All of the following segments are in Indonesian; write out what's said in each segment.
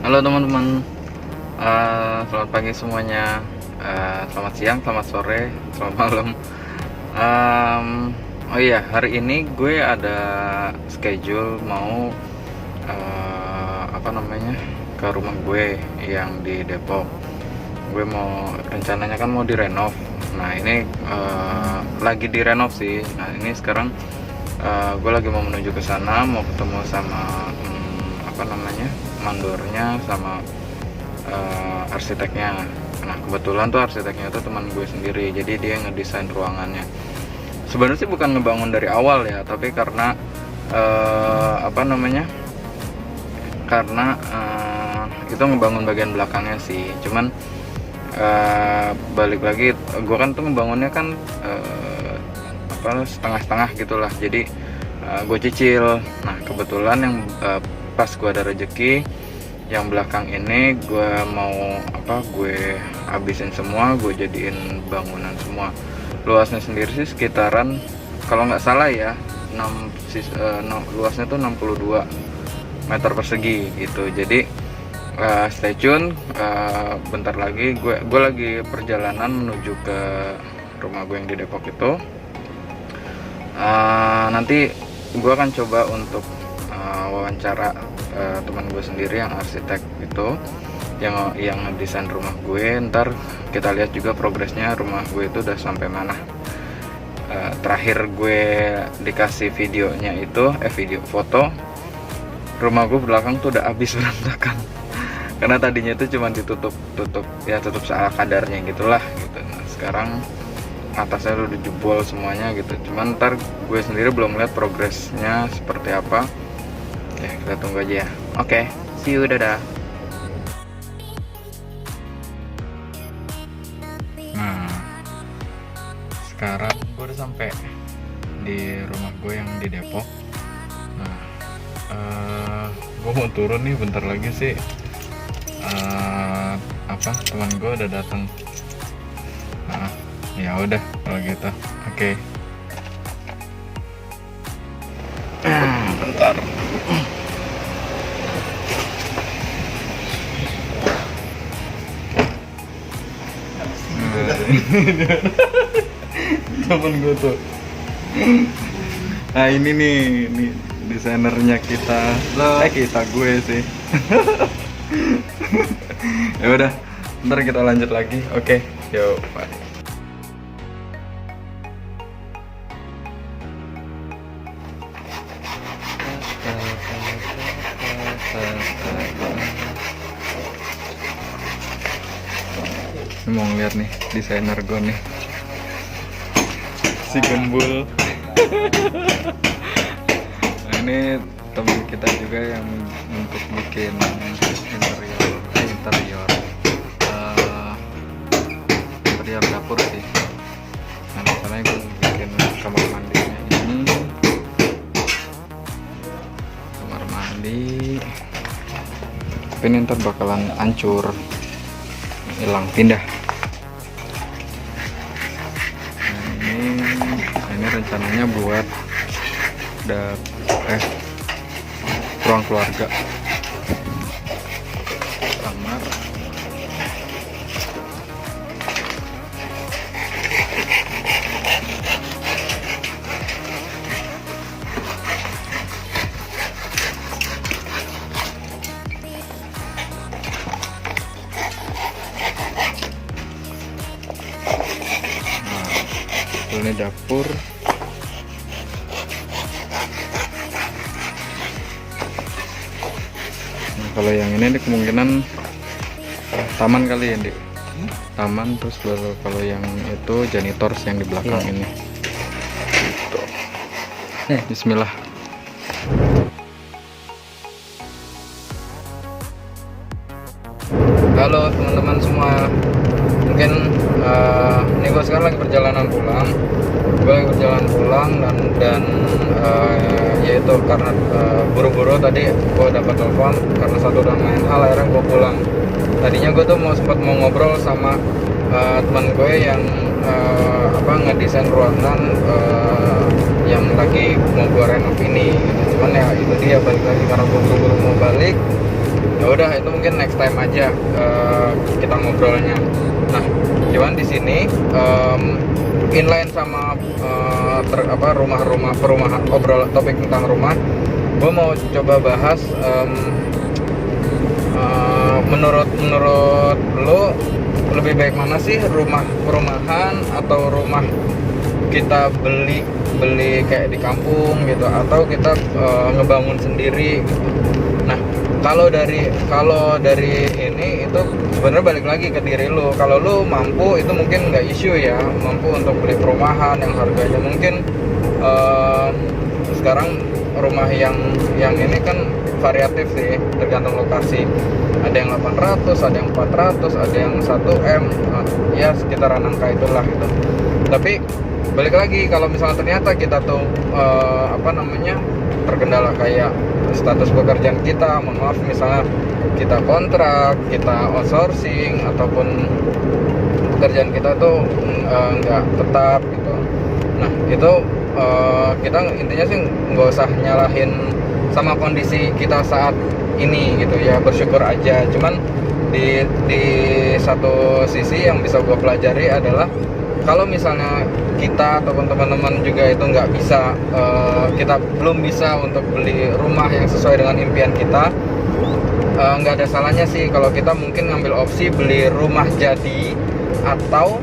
Halo teman-teman, selamat pagi semuanya, selamat siang, selamat sore, selamat malam. Oh iya, hari ini gue ada schedule mau ke rumah gue yang di Depok. Gue mau rencananya kan mau direnov. Nah ini lagi direnov sih. Nah ini sekarang gue lagi mau menuju ke sana, mau ketemu sama mandornya sama arsiteknya. Nah kebetulan tuh arsiteknya itu teman gue sendiri, jadi dia ngedesain ruangannya. Sebenarnya sih bukan ngebangun dari awal ya, tapi karena itu ngebangun bagian belakangnya sih. Cuman balik lagi, gue kan tuh ngebangunnya kan setengah-setengah gitulah. Jadi gue cicil. Nah kebetulan yang pas gue ada rezeki, yang belakang ini gue habisin semua, gue jadiin bangunan semua. Luasnya sendiri sih sekitaran, kalau nggak salah ya, luasnya tuh 62 meter persegi gitu. Jadi stay tune, bentar lagi gue lagi perjalanan menuju ke rumah gue yang di Depok itu. Nanti gue akan coba untuk wawancara teman gue sendiri yang arsitek itu, yang desain rumah gue. Ntar kita lihat juga progresnya rumah gue itu udah sampai mana. Terakhir gue dikasih videonya itu video foto rumah gue belakang tuh udah habis berantakan karena tadinya itu cuma tutup seadal kadarnya gitulah gitu. Nah, sekarang atasnya udah jebol semuanya gitu. Cuman ntar gue sendiri belum lihat progresnya seperti apa ya, kita tunggu aja ya. Oke, see you, dadah. Nah sekarang gue udah sampai di rumah gue yang di Depok. Nah gue mau turun nih bentar lagi sih. Teman gue udah datang. Nah ya udah kalau gitu, oke. Bentar. Temen gue tuh. Nah ini nih desainernya kita. Kita gue sih. Ya udah, ntar kita lanjut lagi. Oke, yuk, bye. Ini mau ngeliat nih desainer gue nih, si Gembul. Nah ini teman kita juga yang untuk bikin interior dapur sih. Nah misalnya gue bikin kamar mandinya ini, kamar mandi, tapi ini ntar bakalan hancur, hilang, pindah. Nah ini rencananya buat ruang keluarga, kamar. Nah, ini dapur. Kalau yang ini kemungkinan taman kali ya, Dik. Taman, terus kalau yang itu janitors yang di belakang ini. Gitu. Bismillah. Halo teman-teman semua. Mungkin ini gue sekarang lagi perjalanan pulang. Dan yaitu karena buru-buru tadi gue dapat telepon karena satu dan lain hal, akhirnya gue pulang. Tadinya gue tuh sempat mau ngobrol sama teman gue yang ngedesain ruangan yang lagi mau gue renov ini gitu. Cuman ya itu dia, balik lagi karena gue buru-buru mau balik, Ya udah, itu mungkin next time aja kita ngobrolnya. Nah, cuman di sini inline sama perumahan, topik tentang rumah, gue mau coba bahas menurut lo lebih baik mana sih, rumah perumahan atau rumah kita beli kayak di kampung gitu, atau kita ngebangun sendiri gitu. Nah, kalau dari ini itu sebenarnya balik lagi ke diri lu. Kalau lu mampu, itu mungkin nggak isu ya, mampu untuk beli perumahan yang harganya mungkin sekarang rumah yang ini kan variatif sih, tergantung lokasi. Ada yang 800, ada yang 400, ada yang 1M, ya sekitaran angka itulah gitu. Tapi balik lagi, kalau misalnya ternyata kita tuh terkendala kayak status pekerjaan kita, mohon maaf, misalnya kita kontrak, kita outsourcing, ataupun pekerjaan kita tuh nggak tetap gitu. Nah, itu kita intinya sih nggak usah nyalahin sama kondisi kita saat ini gitu ya, bersyukur aja. Cuman di satu sisi yang bisa gue pelajari adalah, kalau misalnya kita ataupun teman-teman juga itu nggak bisa, kita belum bisa untuk beli rumah yang sesuai dengan impian kita, nggak ada salahnya sih kalau kita mungkin ngambil opsi beli rumah jadi atau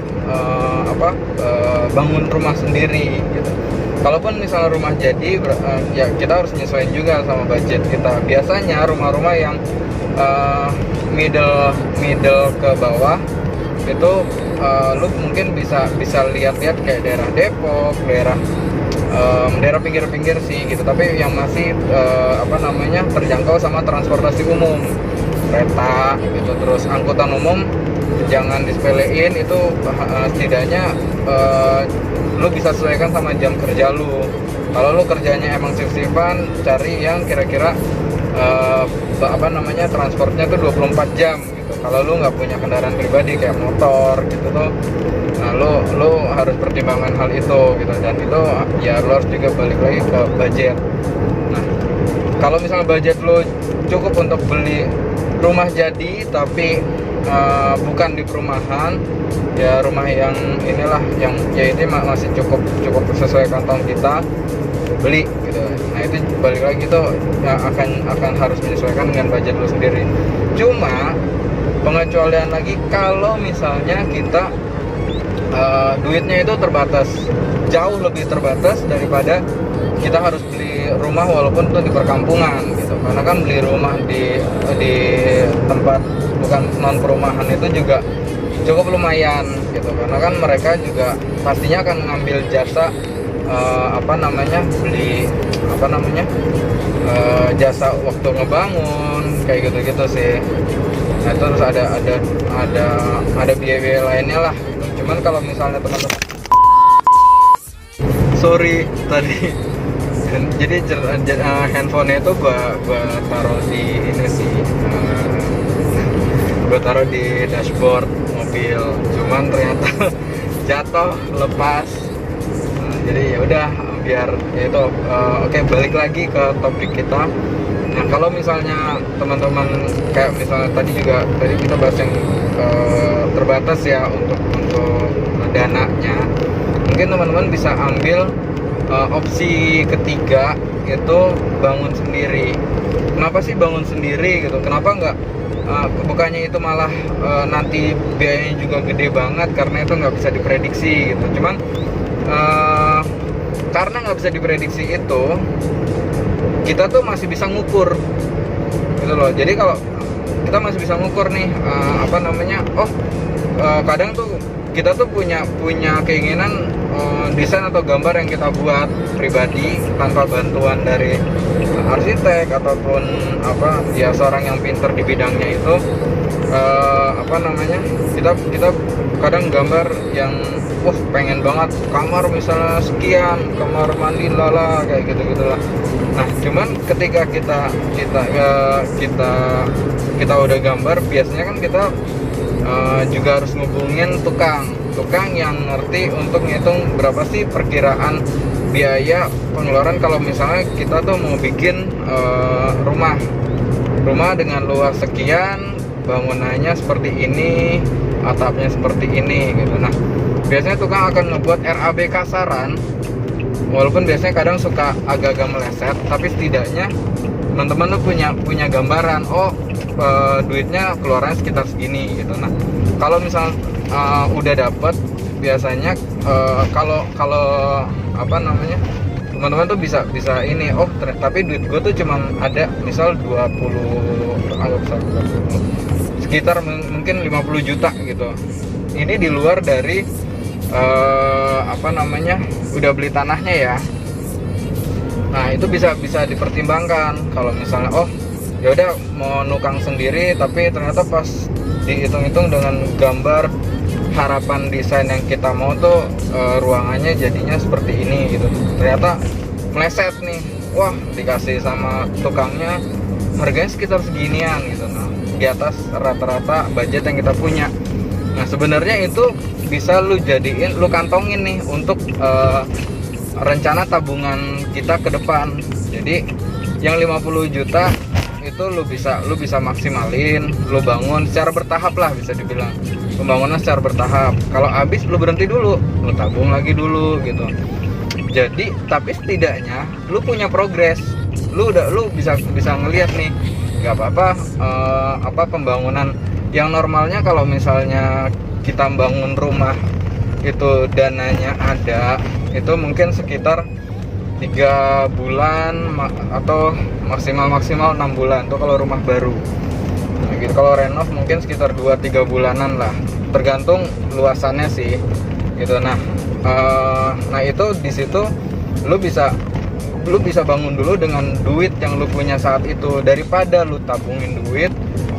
bangun rumah sendiri gitu. Kalaupun misalnya rumah jadi, ya kita harus nyesuaiin juga sama budget kita. Biasanya rumah-rumah yang middle ke bawah itu lu mungkin bisa lihat-lihat kayak daerah Depok, daerah pinggir-pinggir sih gitu, tapi yang masih terjangkau sama transportasi umum, kereta gitu. Terus angkutan umum jangan disepelein, itu setidaknya lu bisa sesuaikan sama jam kerja lu. Kalau lu kerjanya emang shift-shiftan, cari yang kira-kira transportnya tuh 24 jam gitu. Kalau lu nggak punya kendaraan pribadi kayak motor gitu tuh, nah lu harus pertimbangkan hal itu gitu. Dan itu ya lu harus juga balik lagi ke budget. Nah, kalau misalnya budget lu cukup untuk beli rumah jadi tapi bukan di perumahan, ya rumah yang inilah yang ya ini masih cukup sesuai kantong kita, beli gitu. Nah, itu balik lagi tuh ya, akan harus menyesuaikan dengan budget lu sendiri. Cuma pengecualian lagi kalau misalnya kita duitnya itu terbatas, jauh lebih terbatas daripada kita harus beli rumah walaupun itu di perkampungan gitu. Karena kan beli rumah di tempat bukan non perumahan itu juga cukup lumayan gitu, karena kan mereka juga pastinya akan ngambil jasa jasa waktu ngebangun kayak gitu sih. Nah, terus ada biaya lainnya lah gitu. Cuman kalau misalnya teman-teman, sorry tadi jadi handphonenya itu gua taruh di ini sih, gue taruh di dashboard mobil, cuman ternyata jatuh lepas. Jadi ya udah, biar ya itu oke, balik lagi ke topik kita. Nah, kalau misalnya teman-teman kayak misalnya tadi kita bahas yang terbatas ya untuk dananya, mungkin teman-teman bisa ambil opsi ketiga, itu bangun sendiri. Kenapa sih bangun sendiri gitu? Kenapa nggak bukannya itu malah nanti biayanya juga gede banget, karena itu nggak bisa diprediksi gitu. Cuman karena nggak bisa diprediksi itu, kita tuh masih bisa ngukur gitu loh. Jadi kalau kita masih bisa ngukur nih, kadang tuh kita tuh punya keinginan desain atau gambar yang kita buat pribadi tanpa bantuan dari arsitek ataupun seorang yang pinter di bidangnya itu. Kita kadang gambar yang pengen banget kamar misalnya sekian, kamar mandi lala kayak gitu-gitulah. Nah, cuman ketika kita udah gambar, biasanya kan kita juga harus ngubungin tukang yang ngerti untuk ngitung berapa sih perkiraan biaya pengeluaran kalau misalnya kita tuh mau bikin rumah rumah dengan luas sekian, bangunannya seperti ini, atapnya seperti ini gitu. Nah, biasanya tukang akan ngebuat RAB kasaran, walaupun biasanya kadang suka agak-agak meleset, tapi setidaknya teman-teman tuh punya gambaran, duitnya keluarannya sekitar segini gitu. Nah, kalau misal udah dapet, biasanya kalau apa namanya, teman-teman tuh bisa ini, tapi duit gue tuh cuman ada misal 20, sekitar mungkin 50 juta gitu. Ini di luar dari apa namanya, udah beli tanahnya ya. Nah, itu bisa dipertimbangkan. Kalau misalnya ya udah mau nukang sendiri, tapi ternyata pas dihitung-hitung dengan gambar harapan desain yang kita mau tuh ruangannya jadinya seperti ini gitu, ternyata meleset nih, wah dikasih sama tukangnya harganya sekitar seginian gitu. Nah, di atas rata-rata budget yang kita punya. Nah, sebenarnya itu bisa lu jadiin, lu kantongin nih untuk rencana tabungan kita ke depan. Jadi yang 50 juta itu lu bisa maksimalin, lu bangun secara bertahap lah, bisa dibilang pembangunan secara bertahap. Kalau habis lu berhenti dulu, lu tabung lagi dulu gitu. Jadi tapi setidaknya lu punya progres, lu bisa ngelihat nih, nggak apa-apa pembangunan yang normalnya kalau misalnya kita bangun rumah itu dananya ada, itu mungkin sekitar 3 bulan atau maksimal 6 bulan tuh kalau rumah baru. Nah, gitu. Kalau renov mungkin sekitar 2-3 bulanan lah, tergantung luasannya sih gitu. Nah, itu di situ lu bisa bangun dulu dengan duit yang lu punya saat itu, daripada lu tabungin duit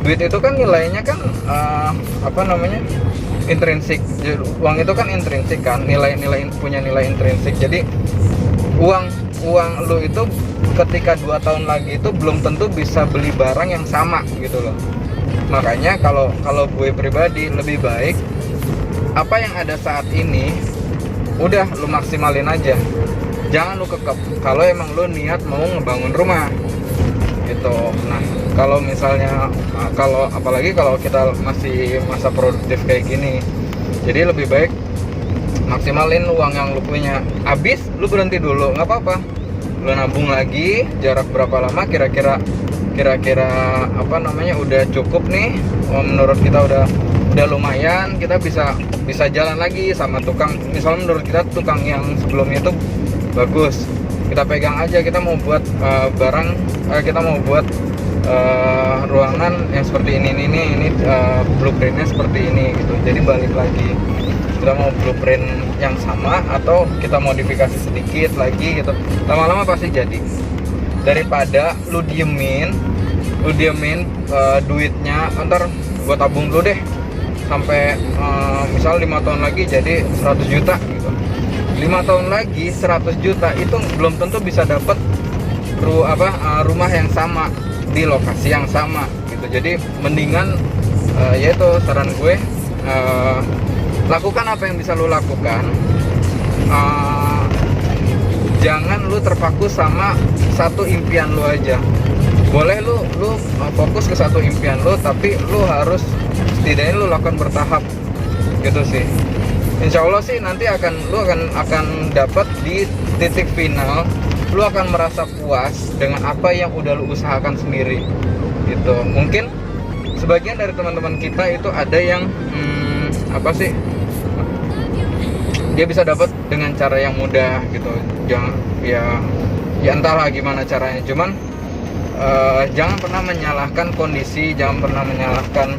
itu kan nilainya kan apa namanya, intrinsik. Uang itu kan intrinsik kan, punya nilai intrinsik. Jadi uang lu itu ketika 2 tahun lagi itu belum tentu bisa beli barang yang sama gitu loh. Makanya kalau gue pribadi lebih baik apa yang ada saat ini udah lu maksimalin aja, jangan lu kekep kalau emang lu niat mau ngebangun rumah gitu. Nah, kalau misalnya apalagi kalau kita masih masa produktif kayak gini, jadi lebih baik maksimalin uang yang lu punya. Habis lu berhenti dulu, nggak apa-apa, lu nabung lagi. Jarak berapa lama kira-kira apa namanya udah cukup nih, menurut kita udah lumayan, kita bisa jalan lagi sama tukang. Misalnya menurut kita tukang yang sebelumnya itu bagus, kita pegang aja. Kita mau buat kita mau buat ruangan yang seperti ini blueprintnya seperti ini gitu. Jadi balik lagi, kita mau blueprint yang sama atau kita modifikasi sedikit lagi gitu, lama-lama pasti jadi. Daripada lu diemin duitnya, ntar gua tabung dulu deh sampai misal 5 tahun lagi jadi 100 juta gitu. 5 tahun lagi 100 juta itu belum tentu bisa dapat rumah yang sama di lokasi yang sama gitu. Jadi mendingan yaitu saran gue, lakukan apa yang bisa lo lakukan. Jangan lu terpaku sama satu impian lu aja. Boleh lu fokus ke satu impian lu, tapi lu harus setidaknya lu lakukan bertahap gitu sih. Insya Allah sih nanti lu akan dapat di titik final, lu akan merasa puas dengan apa yang udah lu usahakan sendiri gitu. Mungkin sebagian dari teman-teman kita itu ada yang dia bisa dapat dengan cara yang mudah gitu. Jangan ya entahlah gimana caranya, cuman jangan pernah menyalahkan kondisi, jangan pernah menyalahkan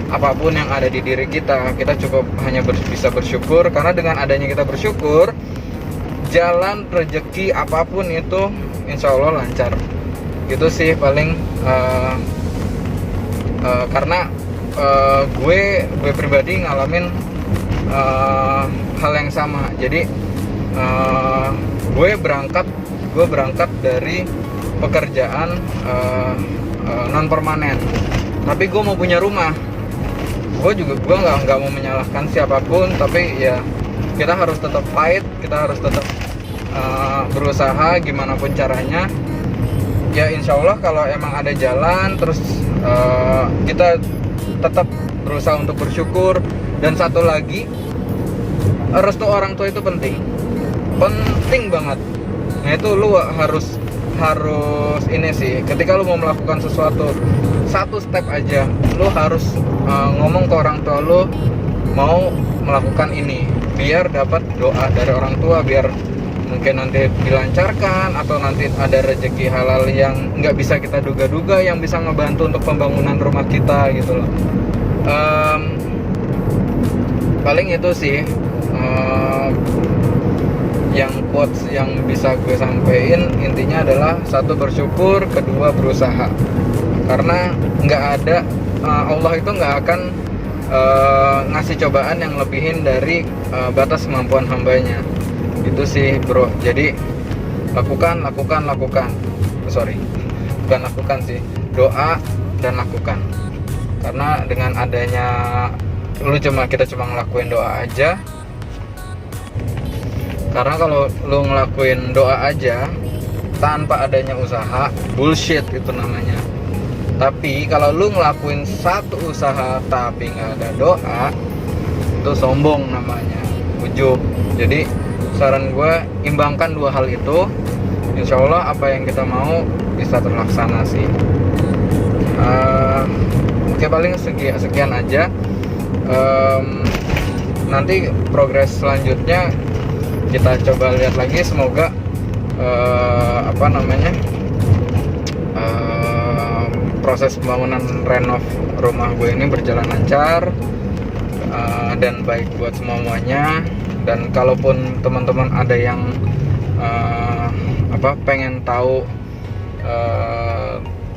apapun yang ada di diri kita. Kita cukup hanya bisa bersyukur, karena dengan adanya kita bersyukur, jalan rezeki apapun itu insya Allah lancar gitu sih paling. Karena gue pribadi ngalamin hal yang sama. Jadi gue berangkat dari pekerjaan non permanen, tapi gue mau punya rumah. Gue nggak mau menyalahkan siapapun, tapi ya kita harus tetap fight, kita harus tetap berusaha gimana pun caranya. ya insya Allah kalau emang ada jalan, terus kita tetap berusaha untuk bersyukur. Dan satu lagi, restu orang tua itu penting banget. Nah itu lu harus ini sih, ketika lu mau melakukan sesuatu, satu step aja lu harus ngomong ke orang tua lu mau melakukan ini, biar dapat doa dari orang tua, biar mungkin nanti dilancarkan, atau nanti ada rezeki halal yang nggak bisa kita duga-duga yang bisa ngebantu untuk pembangunan rumah kita gitu loh. Paling itu sih yang quotes yang bisa gue sampein. Intinya adalah satu, bersyukur, kedua, berusaha. Karena nggak ada Allah itu nggak akan ngasih cobaan yang lebihin dari batas kemampuan hambanya. Itu sih bro. Jadi lakukan. Sorry, bukan lakukan sih, doa dan lakukan. Karena dengan adanya kita cuma ngelakuin doa aja. Karena kalau lu ngelakuin doa aja tanpa adanya usaha, bullshit itu namanya. Tapi kalau lu ngelakuin satu usaha tapi nggak ada doa, itu sombong namanya, ujub. Jadi saran gue, imbangkan dua hal itu, insya Allah apa yang kita mau bisa terlaksana sih. Oke, paling sekian aja. Nanti progres selanjutnya kita coba lihat lagi. Semoga proses pembangunan renov rumah gue ini berjalan lancar dan baik buat semuanya. Dan kalaupun teman-teman ada yang pengen tahu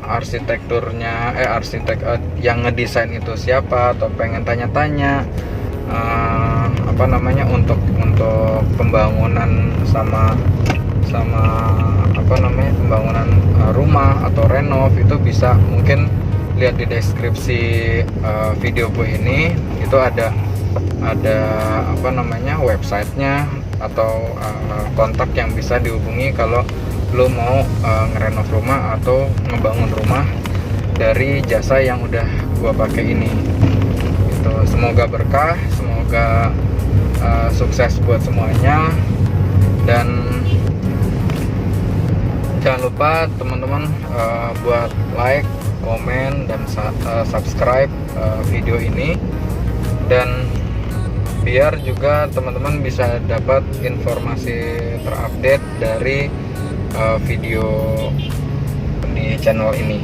arsitekturnya, arsitek yang ngedesain itu siapa, atau pengen tanya-tanya untuk pembangunan sama pembangunan rumah atau renov, itu bisa mungkin lihat di deskripsi video gue ini. Itu ada websitenya atau kontak yang bisa dihubungi kalau lo mau ngerenov rumah atau ngebangun rumah dari jasa yang udah gua pakai ini. Gitu. Semoga berkah, semoga sukses buat semuanya. Dan jangan lupa teman-teman buat like, komen, dan subscribe video ini. Dan biar juga teman-teman bisa dapat informasi terupdate dari video di channel ini.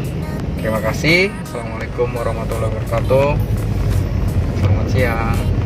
Terima kasih. Assalamualaikum warahmatullahi wabarakatuh. Selamat siang.